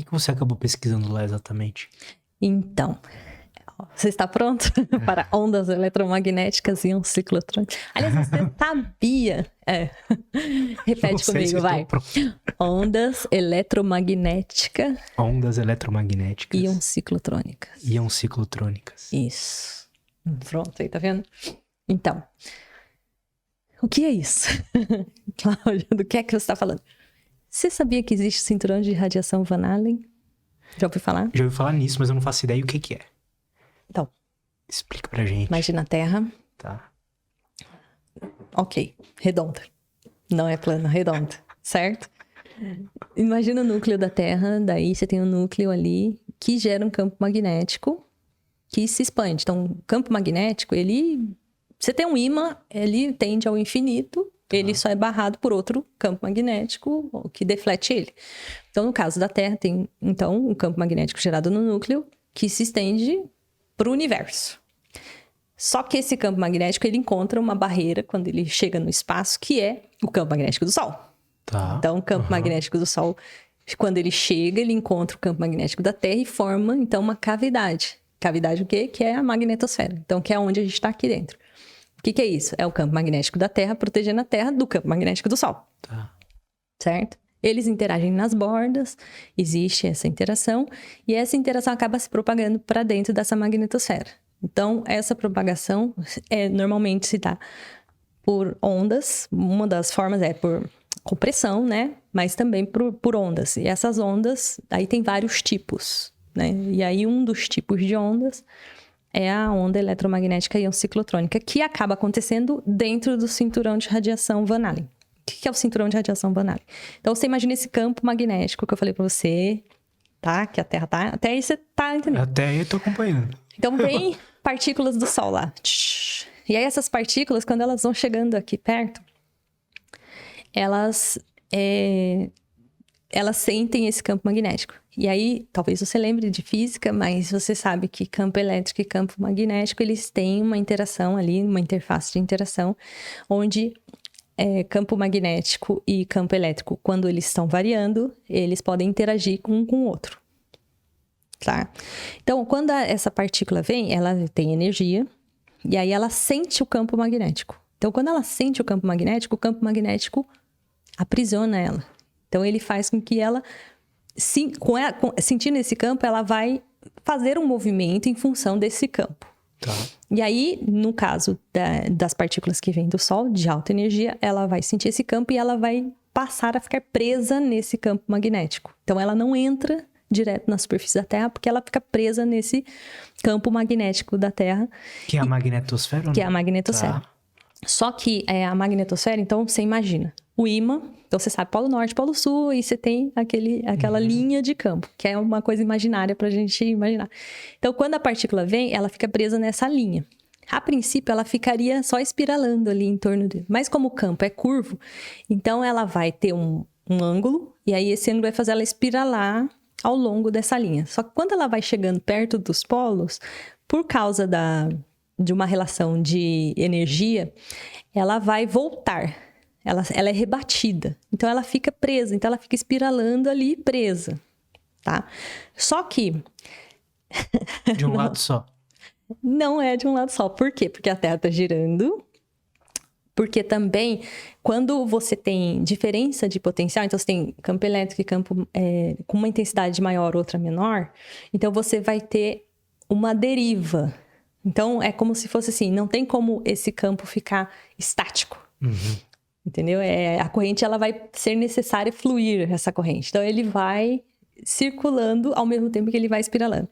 que você acabou pesquisando lá exatamente? Então, você está pronto para ondas eletromagnéticas e um ciclotrônico? Aliás, você sabia? Repete comigo, vai. Ondas eletromagnéticas. Ondas eletromagnéticas. Iam ciclotrônicas. Iam ciclotrônicas. Isso. Pronto, aí tá vendo? Então, o que é isso? Cláudia, do que é que você está falando? Você sabia que existe cinturão de radiação Van Allen? Já ouviu falar? Já ouvi falar nisso, mas eu não faço ideia o que é. Então, explica pra gente. imagina a Terra. Tá. Ok, redonda. Não é plana, redonda, certo? Imagina o núcleo da Terra, daí você tem um núcleo ali que gera um campo magnético que se expande. Então, o campo magnético, você tem um ímã, ele tende ao infinito, ele só é barrado por outro campo magnético que deflete ele. Então, no caso da Terra, tem, então, um campo magnético gerado no núcleo que se estende para o universo. Só que esse campo magnético, ele encontra uma barreira quando ele chega no espaço, que é o campo magnético do Sol. Tá. Então, o campo magnético do Sol, quando ele chega, ele encontra o campo magnético da Terra e forma, então, uma cavidade. Cavidade o quê? Que é a magnetosfera. Então, que é onde a gente está aqui dentro. O que é isso? É o campo magnético da Terra protegendo a Terra do campo magnético do Sol. Tá. Certo? Eles interagem nas bordas, existe essa interação, e essa interação acaba se propagando para dentro dessa magnetosfera. Então, essa propagação normalmente se dá por ondas. Uma das formas é por compressão, né? Mas também por ondas. E essas ondas, aí tem vários tipos, né? E aí um dos tipos de ondas é a onda eletromagnética íon ciclotrônica, que acaba acontecendo dentro do cinturão de radiação Van Allen. O que é o cinturão de radiação Van Allen? Então, você imagina esse campo magnético que eu falei pra você, tá? Que a Terra tá... Até aí você tá entendendo. Até aí eu tô acompanhando. Então, vem partículas do Sol lá. E aí, essas partículas, quando elas vão chegando aqui perto, elas sentem esse campo magnético. E aí, talvez você lembre de física, mas você sabe que campo elétrico e campo magnético, eles têm uma interação ali, uma interface de interação, onde campo magnético e campo elétrico, quando eles estão variando, eles podem interagir um com o outro. Tá? Então, quando essa partícula vem, ela tem energia, e aí ela sente o campo magnético. Então, quando ela sente o campo magnético aprisiona ela. Então, ele faz com que ela, sentindo esse campo, ela vai fazer um movimento em função desse campo. Tá. E aí, no caso das partículas que vêm do Sol, de alta energia, ela vai sentir esse campo e ela vai passar a ficar presa nesse campo magnético. Então, ela não entra direto na superfície da Terra, porque ela fica presa nesse campo magnético da Terra. Que é a magnetosfera? Que é a magnetosfera. Tá. Só que a magnetosfera, então, você imagina o ímã, então você sabe Polo Norte, Polo Sul, e você tem aquela linha de campo, que é uma coisa imaginária pra gente imaginar. Então, quando a partícula vem, ela fica presa nessa linha. A princípio, ela ficaria só espiralando ali em torno dele. Mas como o campo é curvo, então ela vai ter um ângulo, e aí esse ângulo vai fazer ela espiralar ao longo dessa linha. Só que quando ela vai chegando perto dos polos, por causa de uma relação de energia, ela vai voltar. Ela é rebatida. Então, ela fica presa. Então, ela fica espiralando ali presa. Tá? Só que... De um lado só. Não é de um lado só. Por quê? Porque a Terra está girando. Porque também, quando você tem diferença de potencial, então você tem campo elétrico e campo com uma intensidade maior, outra menor, então você vai ter uma deriva. Então, é como se fosse assim, não tem como esse campo ficar estático. Uhum. Entendeu? A corrente, ela vai ser necessária fluir, essa corrente. Então, ele vai circulando ao mesmo tempo que ele vai espiralando.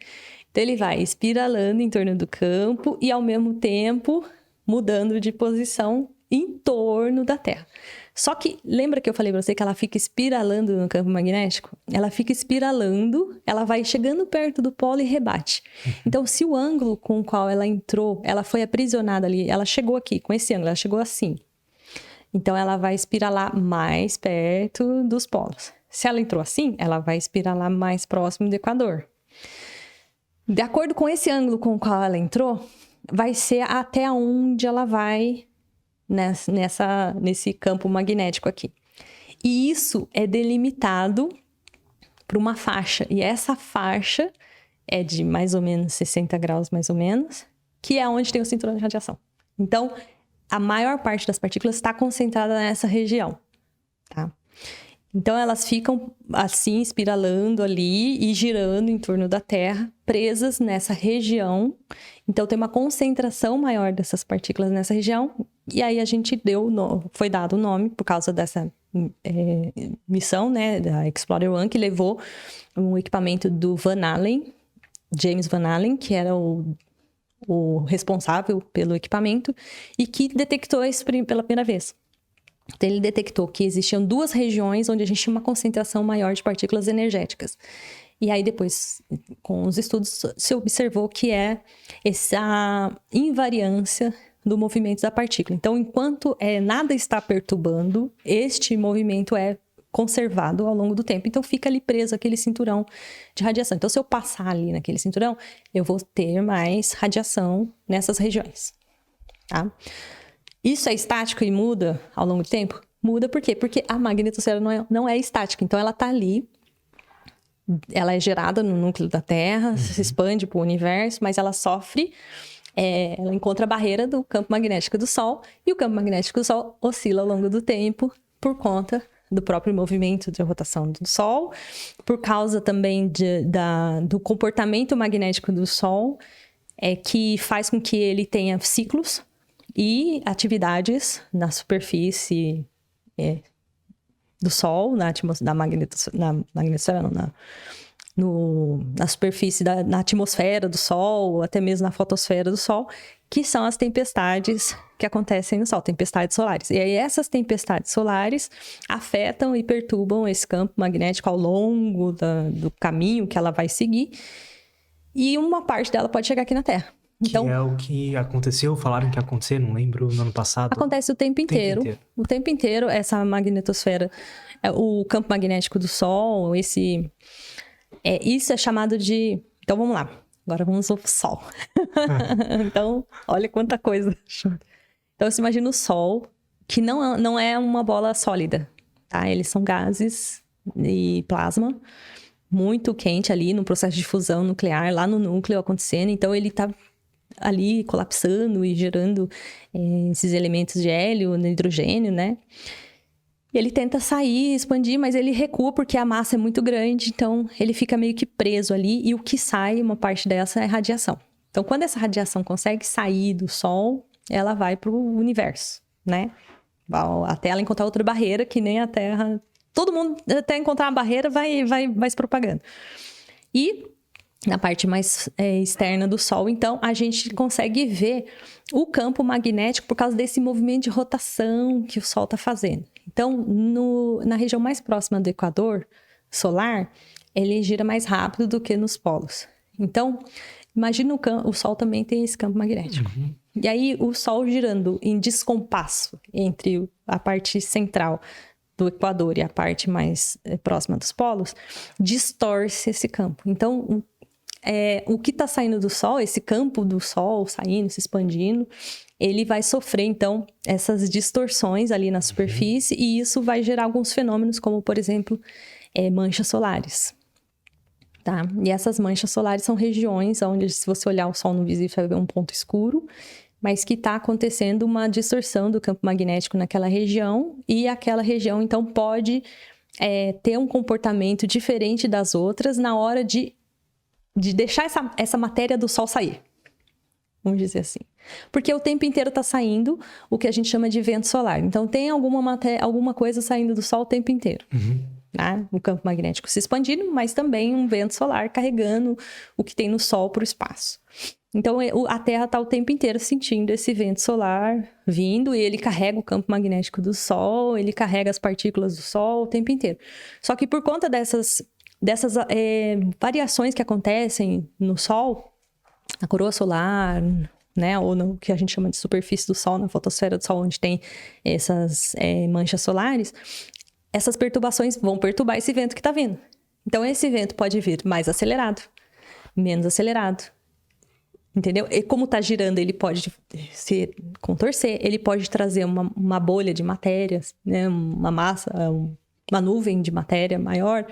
Então, ele vai espiralando em torno do campo e, ao mesmo tempo, mudando de posição em torno da Terra. Só que, lembra que eu falei pra você que ela fica espiralando no campo magnético? Ela fica espiralando, ela vai chegando perto do polo e rebate. Então, se o ângulo com o qual ela entrou, ela foi aprisionada ali, ela chegou aqui, com esse ângulo, ela chegou assim. Então, ela vai espiralar mais perto dos polos. Se ela entrou assim, ela vai espiralar mais próximo do Equador. De acordo com esse ângulo com o qual ela entrou, vai ser até onde ela vai nesse campo magnético aqui. E isso é delimitado para uma faixa. E essa faixa é de mais ou menos 60 graus, mais ou menos, que é onde tem o cinturão de radiação. Então, a maior parte das partículas está concentrada nessa região, tá? Então, elas ficam assim, espiralando ali e girando em torno da Terra, presas nessa região. Então, tem uma concentração maior dessas partículas nessa região. E aí, a gente foi dado o nome por causa dessa missão, né, da Explorer 1, que levou um equipamento do Van Allen, James Van Allen, que era o responsável pelo equipamento, e que detectou isso pela primeira vez. Então, ele detectou que existiam 2 regiões onde a gente tinha uma concentração maior de partículas energéticas. E aí, depois, com os estudos, se observou que é essa invariância do movimento da partícula. Então, enquanto nada está perturbando, este movimento é conservado ao longo do tempo. Então, fica ali preso aquele cinturão de radiação. Então, se eu passar ali naquele cinturão, eu vou ter mais radiação nessas regiões, tá? Isso é estático e muda ao longo do tempo? Muda por quê? Porque a magnetosfera não é estática. Então, ela está ali, ela é gerada no núcleo da Terra, se expande para o universo, mas ela sofre, ela encontra a barreira do campo magnético do Sol, e o campo magnético do Sol oscila ao longo do tempo por conta do próprio movimento de rotação do Sol, por causa também do comportamento magnético do Sol, que faz com que ele tenha ciclos e atividades na superfície do Sol, na magnetosfera, não, na superfície na atmosfera do Sol, ou até mesmo na fotosfera do Sol, que são as tempestades que acontecem no Sol, tempestades solares. E aí essas tempestades solares afetam e perturbam esse campo magnético ao longo do caminho que ela vai seguir, e uma parte dela pode chegar aqui na Terra. Então, que é o que aconteceu, falaram que ia acontecer, não lembro, no ano passado. Acontece o tempo inteiro. O tempo inteiro, essa magnetosfera, o campo magnético do Sol, isso é chamado de... Então, vamos lá. Agora vamos ao Sol. Então, olha quanta coisa. Então, você imagina o Sol, que não é uma bola sólida, tá? Eles são gases e plasma, muito quente ali, no processo de fusão nuclear, lá no núcleo acontecendo. Então, ele tá ali colapsando e gerando esses elementos de hélio, hidrogênio, né? E ele tenta sair, expandir, mas ele recua porque a massa é muito grande, então ele fica meio que preso ali, e o que sai, uma parte dessa, é radiação. Então, quando essa radiação consegue sair do Sol, ela vai para o universo, né? Até ela encontrar outra barreira, que nem a Terra... Todo mundo, até encontrar uma barreira, vai se propagando. E na parte mais externa do Sol, então, a gente consegue ver o campo magnético por causa desse movimento de rotação que o Sol está fazendo. Então, na região mais próxima do Equador solar, ele gira mais rápido do que nos polos. Então, imagina o Sol também tem esse campo magnético. Uhum. E aí, o Sol girando em descompasso entre a parte central do Equador e a parte mais próxima dos polos, distorce esse campo. Então, o que está saindo do Sol, esse campo do Sol saindo, se expandindo, ele vai sofrer, então, essas distorções ali na superfície, e isso vai gerar alguns fenômenos, como, por exemplo, manchas solares. Tá? E essas manchas solares são regiões onde, se você olhar o Sol no visível, você vai ver um ponto escuro, mas que está acontecendo uma distorção do campo magnético naquela região, e aquela região, então, pode ter um comportamento diferente das outras na hora de deixar essa matéria do Sol sair. Vamos dizer assim. Porque o tempo inteiro está saindo o que a gente chama de vento solar. Então, tem alguma coisa saindo do Sol o tempo inteiro. Uhum. Né? O campo magnético se expandindo, mas também um vento solar carregando o que tem no Sol para o espaço. Então, a Terra está o tempo inteiro sentindo esse vento solar vindo, e ele carrega o campo magnético do Sol, ele carrega as partículas do Sol o tempo inteiro. Só que por conta dessas variações que acontecem no Sol, na coroa solar, né, ou no que a gente chama de superfície do Sol, na fotosfera do Sol, onde tem essas manchas solares, essas perturbações vão perturbar esse vento que está vindo. Então, esse vento pode vir mais acelerado, menos acelerado, entendeu? E como está girando, ele pode se contorcer, ele pode trazer uma bolha de matéria, né, uma massa, uma nuvem de matéria maior,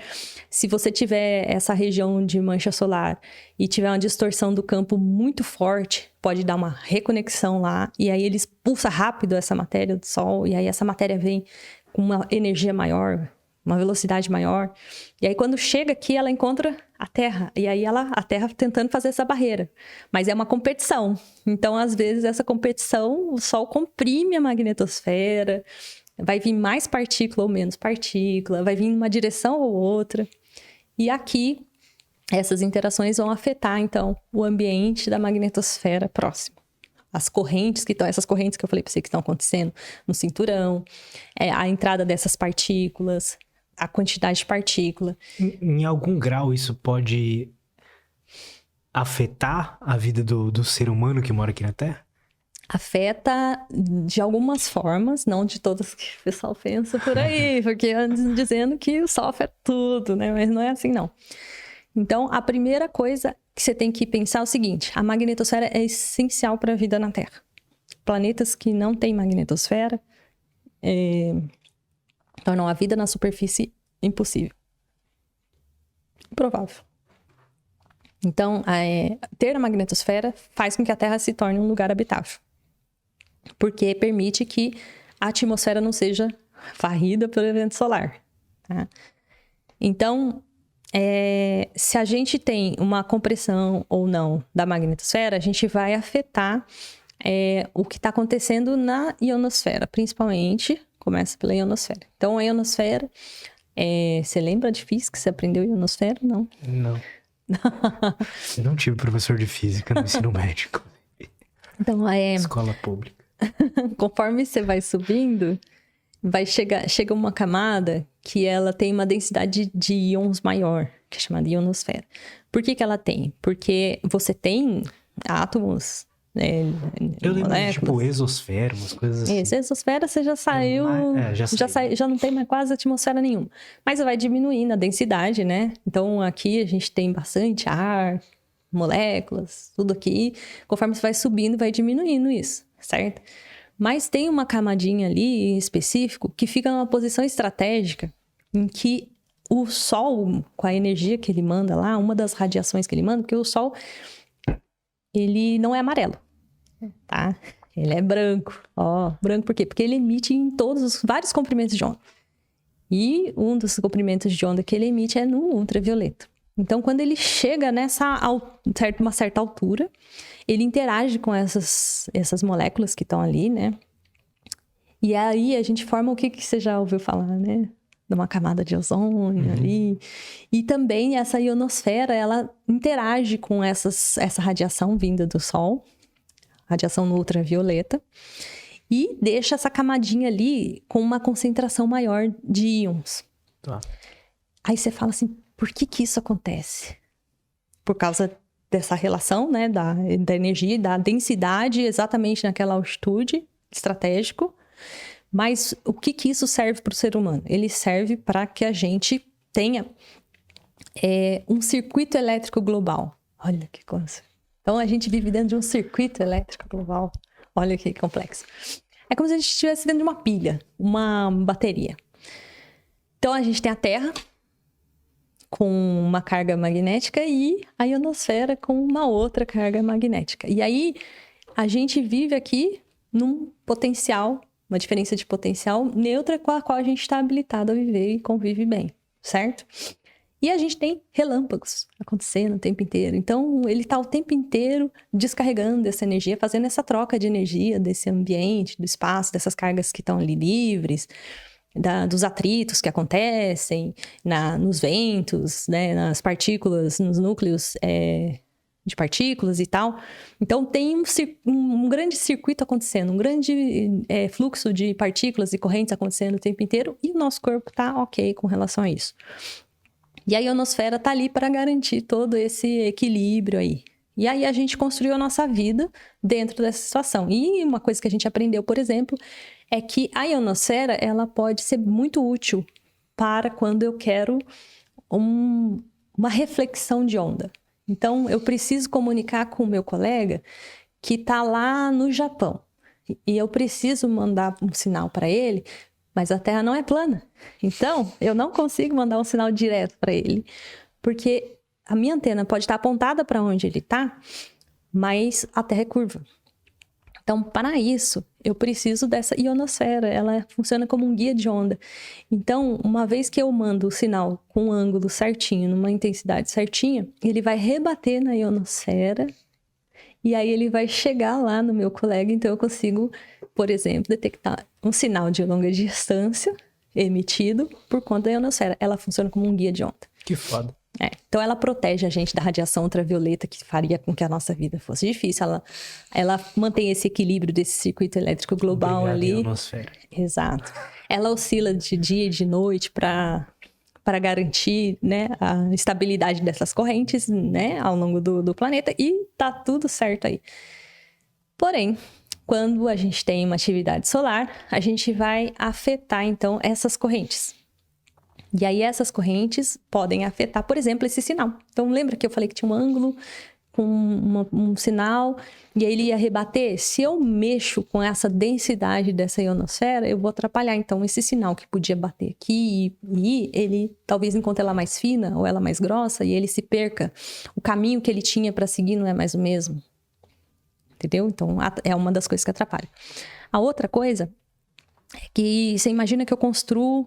se você tiver essa região de mancha solar e tiver uma distorção do campo muito forte, pode dar uma reconexão lá, e aí ele expulsa rápido essa matéria do Sol, e aí essa matéria vem com uma energia maior, uma velocidade maior, e aí quando chega aqui, ela encontra a Terra, e aí a Terra tentando fazer essa barreira, mas é uma competição, então às vezes essa competição, o Sol comprime a magnetosfera, vai vir mais partícula ou menos partícula, vai vir em uma direção ou outra. E aqui, essas interações vão afetar, então, o ambiente da magnetosfera próximo. As correntes essas correntes que eu falei para você que estão acontecendo no cinturão, a entrada dessas partículas, a quantidade de partícula. Em algum grau isso pode afetar a vida do ser humano que mora aqui na Terra? Afeta de algumas formas, não de todas que o pessoal pensa por aí, porque andam dizendo que o Sol afeta tudo, né? Mas não é assim, não. Então, a primeira coisa que você tem que pensar é o seguinte: a magnetosfera é essencial para a vida na Terra. Planetas que não têm magnetosfera tornam a vida na superfície impossível. Improvável. Então, ter a magnetosfera faz com que a Terra se torne um lugar habitável. Porque permite que a atmosfera não seja varrida pelo evento solar. Tá? Então, se a gente tem uma compressão ou não da magnetosfera, a gente vai afetar o que está acontecendo na ionosfera, principalmente, começa pela ionosfera. Então, a ionosfera, você lembra de física? Você aprendeu ionosfera? Não. Não. Eu não tive professor de física no ensino médio. Então, Escola pública. Conforme você vai subindo, chega uma camada que ela tem uma densidade de íons maior, que é chamada ionosfera. Por que ela tem? Porque você tem átomos, eu lembro de, tipo, exosfera, umas coisas assim. Isso, exosfera você já saiu, já não tem mais quase atmosfera nenhuma. Mas vai diminuindo a densidade, né? Então, aqui a gente tem bastante ar, moléculas, tudo aqui. Conforme você vai subindo, vai diminuindo isso, certo? Mas tem uma camadinha ali, em específico, que fica numa posição estratégica em que o Sol, com a energia que ele manda lá, uma das radiações que ele manda, porque o Sol, ele não é amarelo, tá? Ele é branco. Branco por quê? Porque ele emite em vários comprimentos de onda. E um dos comprimentos de onda que ele emite é no ultravioleta. Então, quando ele chega uma certa altura, ele interage com essas moléculas que estão ali, né? E aí a gente forma o que você já ouviu falar, né? De uma camada de ozônio ali. E também essa ionosfera, ela interage com essa radiação vinda do Sol, radiação no ultravioleta, e deixa essa camadinha ali com uma concentração maior de íons. Tá. Aí você fala assim, por que isso acontece? Por causa dessa relação, né, da energia e da densidade exatamente naquela altitude estratégico. Mas o que isso serve para o ser humano? Ele serve para que a gente tenha um circuito elétrico global. Olha que coisa. Então, a gente vive dentro de um circuito elétrico global. Olha que complexo. É como se a gente estivesse dentro de uma pilha, uma bateria. Então, a gente tem a Terra com uma carga magnética e a ionosfera com uma outra carga magnética. E aí, a gente vive aqui num potencial, uma diferença de potencial neutra com a qual a gente está habilitado a viver e convive bem, certo? E a gente tem relâmpagos acontecendo o tempo inteiro. Então, ele está o tempo inteiro descarregando essa energia, fazendo essa troca de energia desse ambiente, do espaço, dessas cargas que estão ali livres, dos atritos que acontecem nos ventos, né, nas partículas, nos núcleos de partículas e tal. Então, tem um grande circuito acontecendo, um grande fluxo de partículas e correntes acontecendo o tempo inteiro, e o nosso corpo está ok com relação a isso. E a ionosfera está ali para garantir todo esse equilíbrio aí. E aí a gente construiu a nossa vida dentro dessa situação. E uma coisa que a gente aprendeu, por exemplo, é que a ionosfera, ela pode ser muito útil para quando eu quero uma reflexão de onda. Então, eu preciso comunicar com o meu colega que está lá no Japão. E eu preciso mandar um sinal para ele mas a Terra não é plana. Então, eu não consigo mandar um sinal direto para ele, porque a minha antena pode estar apontada para onde ele está, mas a Terra é curva. Então, para isso, eu preciso dessa ionosfera, ela funciona como um guia de onda. Então, uma vez que eu mando o sinal com um ângulo certinho, numa intensidade certinha, ele vai rebater na ionosfera e aí ele vai chegar lá no meu colega, então eu consigo, por exemplo, detectar um sinal de longa distância emitido por conta da ionosfera. Ela funciona como um guia de onda. Que foda. Então, ela protege a gente da radiação ultravioleta que faria com que a nossa vida fosse difícil. Ela mantém esse equilíbrio desse circuito elétrico global. Obrigado, ali. ionosfera. Exato. Ela oscila de dia e de noite para garantir, né, a estabilidade dessas correntes, né, ao longo do planeta. E tá tudo certo aí. Porém, quando a gente tem uma atividade solar, a gente vai afetar, então, essas correntes. E aí essas correntes podem afetar, por exemplo, esse sinal. Então, lembra que eu falei que tinha um ângulo com um sinal e aí ele ia rebater? Se eu mexo com essa densidade dessa ionosfera, eu vou atrapalhar. Então, esse sinal que podia bater aqui e ele, talvez enquanto ela mais fina ou ela mais grossa, e ele se perca. O caminho que ele tinha para seguir não é mais o mesmo. Entendeu? Então, é uma das coisas que atrapalha. A outra coisa é que você imagina que eu construo...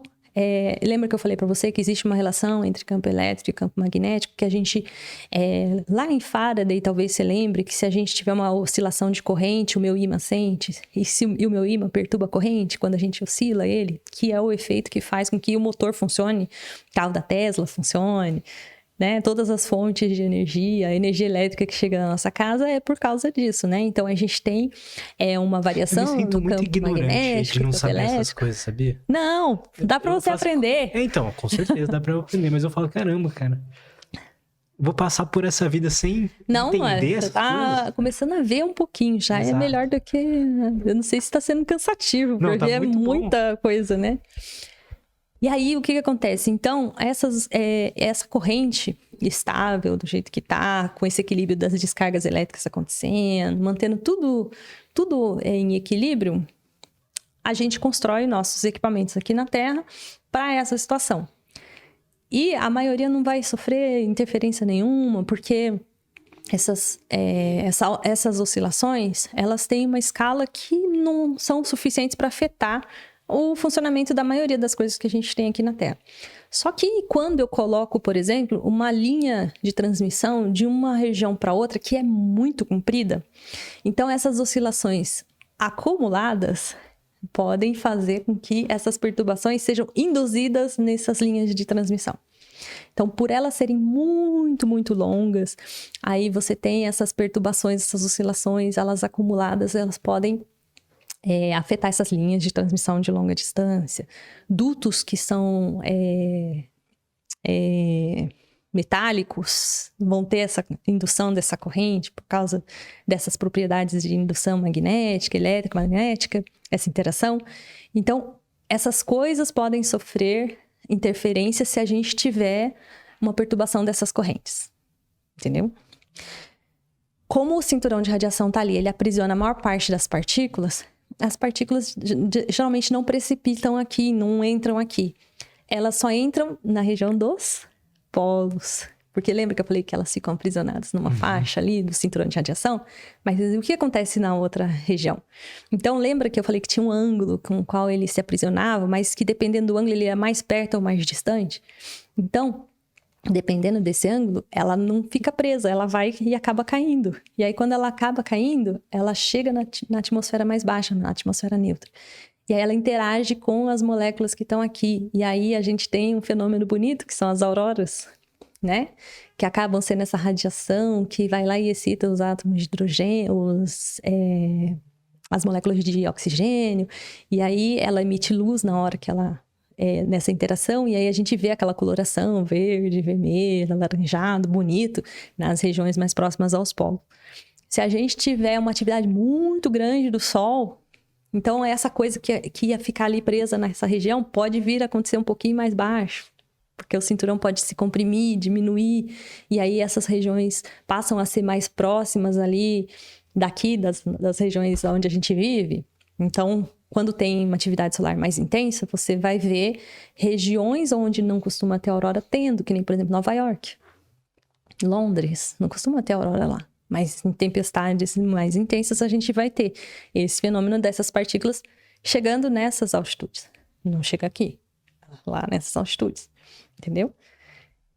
lembra que eu falei para você que existe uma relação entre campo elétrico e campo magnético, que a gente, lá em Faraday, talvez você lembre que se a gente tiver uma oscilação de corrente, o meu ímã sente, e o meu ímã perturba a corrente, quando a gente oscila ele, que é o efeito que faz com que o motor funcione, o carro da Tesla funcione, né? Todas as fontes de energia, a energia elétrica que chega na nossa casa é por causa disso, né? Então, a gente tem uma variação do campo magnético, de não campo saber elétrico. essas coisas, sabia? Não, dá pra você aprender. Então, com certeza dá pra eu aprender, mas eu falo, caramba, cara, vou passar por essa vida sem entender essas você tá coisas? começando a ver um pouquinho já. Exato. É melhor do que... Eu não sei se tá sendo cansativo, Não, porque tá é muito bom. muita coisa, né? E aí, o que acontece? Então, essa corrente estável, do jeito que tá, com esse equilíbrio das descargas elétricas acontecendo, mantendo tudo em equilíbrio, a gente constrói nossos equipamentos aqui na Terra para essa situação. E a maioria não vai sofrer interferência nenhuma, porque essas oscilações, elas têm uma escala que não são suficientes para afetar o funcionamento da maioria das coisas que a gente tem aqui na Terra. Só que quando eu coloco, por exemplo, uma linha de transmissão de uma região para outra que é muito comprida, então essas oscilações acumuladas podem fazer com que essas perturbações sejam induzidas nessas linhas de transmissão. Então, por elas serem muito, muito longas, aí você tem essas perturbações, essas oscilações, elas acumuladas, elas podem afetar essas linhas de transmissão de longa distância. Dutos que são metálicos vão ter essa indução dessa corrente por causa dessas propriedades de indução magnética, elétrica, magnética, essa interação. Então, essas coisas podem sofrer interferência se a gente tiver uma perturbação dessas correntes. Entendeu? Como o cinturão de radiação está ali, ele aprisiona a maior parte das partículas, as partículas geralmente não precipitam aqui, não entram aqui. Elas só entram na região dos polos. Porque lembra que eu falei que elas ficam aprisionadas numa faixa ali do cinturão de radiação? Mas o que acontece na outra região? Então, lembra que eu falei que tinha um ângulo com o qual ele se aprisionava, mas que dependendo do ângulo ele é mais perto ou mais distante? Então, dependendo desse ângulo, ela não fica presa, ela vai e acaba caindo. E aí, quando ela acaba caindo, ela chega na atmosfera mais baixa, na atmosfera neutra. E aí ela interage com as moléculas que estão aqui. E aí a gente tem um fenômeno bonito, que são as auroras, né? Que acabam sendo essa radiação que vai lá e excita os átomos de hidrogênio, as moléculas de oxigênio. E aí ela emite luz na hora que ela... nessa interação, e aí a gente vê aquela coloração verde, vermelho, alaranjado, bonito, nas regiões mais próximas aos polos. Se a gente tiver uma atividade muito grande do Sol, então essa coisa que ia ficar ali presa nessa região pode vir a acontecer um pouquinho mais baixo, porque o cinturão pode se comprimir, diminuir, e aí essas regiões passam a ser mais próximas ali daqui, das regiões onde a gente vive. Então, quando tem uma atividade solar mais intensa, você vai ver regiões onde não costuma ter aurora tendo, que nem, por exemplo, Nova York. Londres, não costuma ter aurora lá. Mas em tempestades mais intensas, a gente vai ter esse fenômeno dessas partículas chegando nessas altitudes. Não chega aqui, lá nessas altitudes. Entendeu?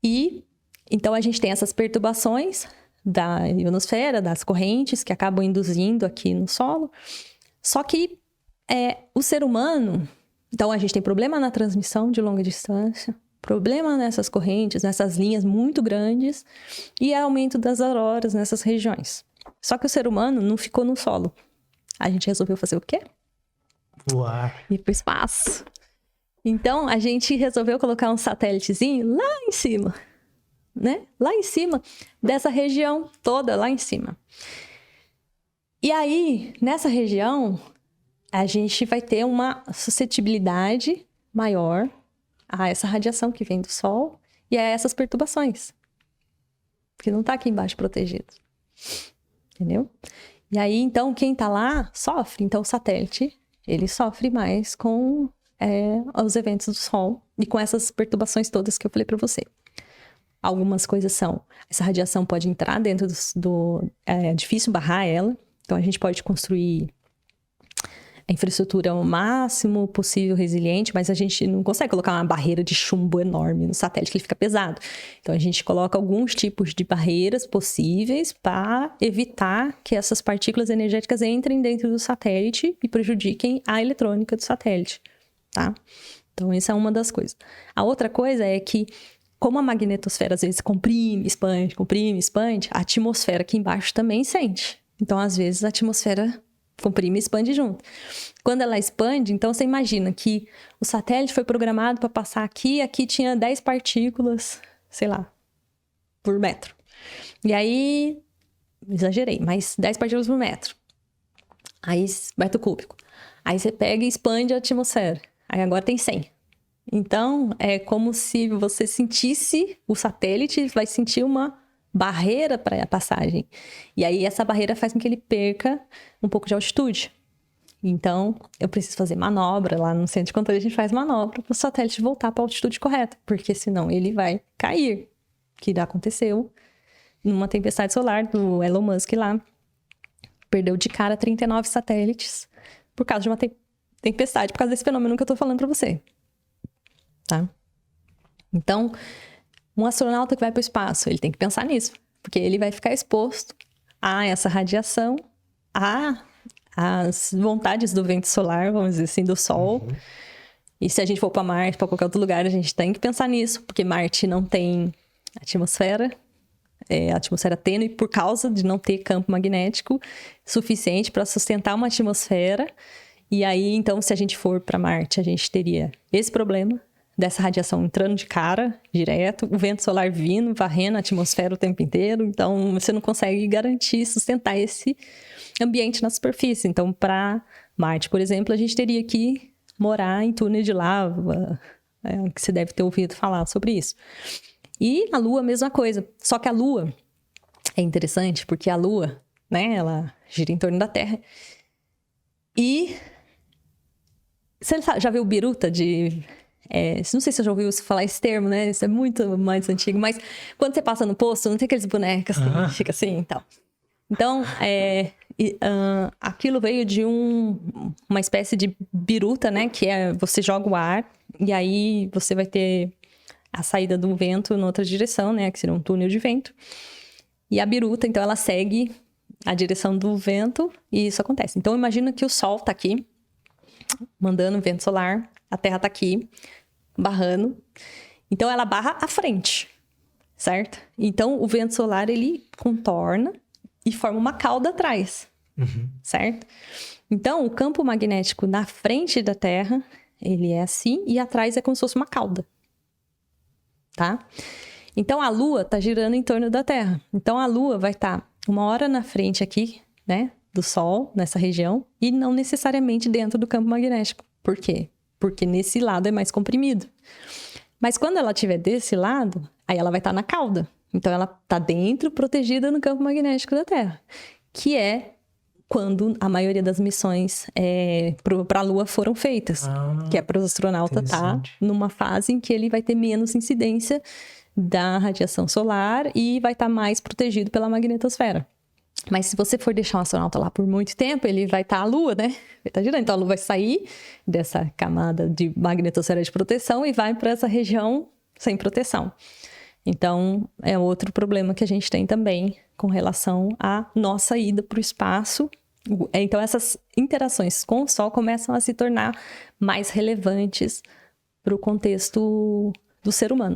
E, então, a gente tem essas perturbações da ionosfera, das correntes, que acabam induzindo aqui no solo. Só que o ser humano... Então, a gente tem problema na transmissão de longa distância, problema nessas correntes, nessas linhas muito grandes, e aumento das auroras nessas regiões. Só que o ser humano não ficou no solo. A gente resolveu fazer o quê? Voar. Ir para o espaço. Então, a gente resolveu colocar um satélitezinho lá em cima, né? Lá em cima dessa região toda, lá em cima. E aí, nessa região, a gente vai ter uma suscetibilidade maior a essa radiação que vem do Sol e a essas perturbações. Porque não tá aqui embaixo protegido. Entendeu? E aí, então, quem tá lá sofre. Então, o satélite, ele sofre mais com os eventos do Sol e com essas perturbações todas que eu falei para você. Algumas coisas são... Essa radiação pode entrar dentro é difícil barrar ela. Então, a gente pode construir a infraestrutura ao máximo possível resiliente, mas a gente não consegue colocar uma barreira de chumbo enorme no satélite, que ele fica pesado. Então, a gente coloca alguns tipos de barreiras possíveis para evitar que essas partículas energéticas entrem dentro do satélite e prejudiquem a eletrônica do satélite, tá? Então, essa é uma das coisas. A outra coisa é que, como a magnetosfera às vezes comprime, expande, a atmosfera aqui embaixo também sente. Então, às vezes, a atmosfera comprime e expande junto. Quando ela expande, então você imagina que o satélite foi programado para passar aqui tinha 10 partículas, sei lá, por metro. E aí, exagerei, mas 10 partículas por metro. Aí, metro cúbico. Aí você pega e expande a atmosfera. Aí agora tem 100. Então, é como se você sentisse, o satélite vai sentir uma barreira para a passagem. E aí, essa barreira faz com que ele perca um pouco de altitude. Então, eu preciso fazer manobra. Lá no centro de controle, a gente faz manobra para o satélite voltar para a altitude correta, porque senão ele vai cair, que aconteceu numa tempestade solar do Elon Musk lá. Perdeu de cara 39 satélites por causa de uma tempestade, por causa desse fenômeno que eu tô falando para você. Tá? Então, um astronauta que vai para o espaço, ele tem que pensar nisso, porque ele vai ficar exposto a essa radiação, às vontades do vento solar, vamos dizer assim, do Sol. Uhum. E se a gente for para Marte, para qualquer outro lugar, a gente tem que pensar nisso, porque Marte não tem atmosfera, atmosfera tênue, por causa de não ter campo magnético suficiente para sustentar uma atmosfera. E aí, então, se a gente for para Marte, a gente teria esse problema dessa radiação entrando de cara, direto, o vento solar vindo, varrendo a atmosfera o tempo inteiro. Então, você não consegue garantir, sustentar esse ambiente na superfície. Então, para Marte, por exemplo, a gente teria que morar em túnel de lava, que você deve ter ouvido falar sobre isso. E a Lua, a mesma coisa. Só que a Lua é interessante, porque a Lua, né, ela gira em torno da Terra. E você já viu biruta de... não sei se você já ouviu falar esse termo, né? Isso é muito mais antigo. Mas quando você passa no posto, não tem aqueles bonecos assim, fica assim e tal. Então, aquilo veio de uma espécie de biruta, né? Que você joga o ar e aí você vai ter a saída do vento em outra direção, né? Que seria um túnel de vento. E a biruta, então, ela segue a direção do vento e isso acontece. Então, imagina que o Sol tá aqui, mandando vento solar, a Terra tá aqui, barrando. Então, ela barra a frente, certo? Então, o vento solar, ele contorna e forma uma cauda atrás, certo? Então, o campo magnético na frente da Terra, ele é assim, e atrás é como se fosse uma cauda, tá? Então, a Lua tá girando em torno da Terra. Então, a Lua vai estar uma hora na frente aqui, né, do Sol, nessa região, e não necessariamente dentro do campo magnético. Por quê? Porque nesse lado é mais comprimido. Mas quando ela estiver desse lado, aí ela vai estar na cauda. Então, ela está dentro, protegida no campo magnético da Terra. Que é quando a maioria das missões para a Lua foram feitas. Que é para o astronauta estar numa fase em que ele vai ter menos incidência da radiação solar e vai estar mais protegido pela magnetosfera. Mas se você for deixar um astronauta lá por muito tempo, ele vai estar a Lua, né? Vai estar girando. Então a Lua vai sair dessa camada de magnetosfera de proteção e vai para essa região sem proteção. Então é outro problema que a gente tem também com relação à nossa ida para o espaço. Então essas interações com o Sol começam a se tornar mais relevantes para o contexto do ser humano.